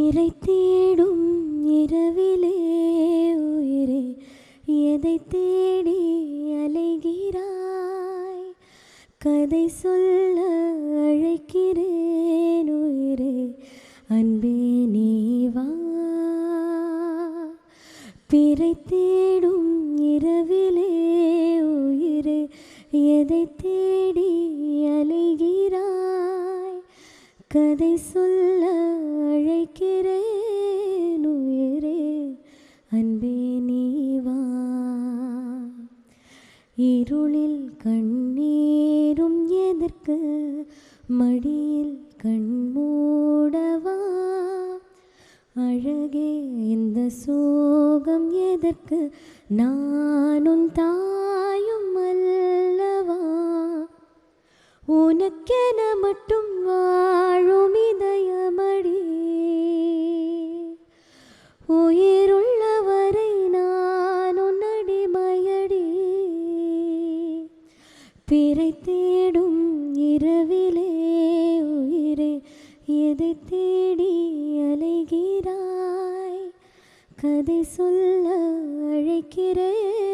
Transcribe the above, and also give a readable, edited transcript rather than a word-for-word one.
பிறை தேடும் இரவிலே உயிரே எதை தேடி அலைகிறாய்? கதை சொல்ல அழைக்கிறேன் உயிரே, அன்பே நீ வா. பிறை தேடும் இரவிலே உயிரே எதை தேடி அலைகிறாய்? கதை சொல்ல அழைக்கிறேன் உயிரே, அன்பே நீ வா. இருளில் கண்ணீரும் எதற்கு, மடியில் கண்மூடவா? அழகே இந்த சோகம் எதற்கு, நானும் தாயும் அல்லவா? உனக்கென மட்டும் வாழும் இதயமடி, உயிருள்ளவரை நானும் அடிமையடி. பிறை தேடும் இரவிலே உயிரே எதை தேடி அலைகிறாய்? கதை சொல்ல அழைக்கிறேன்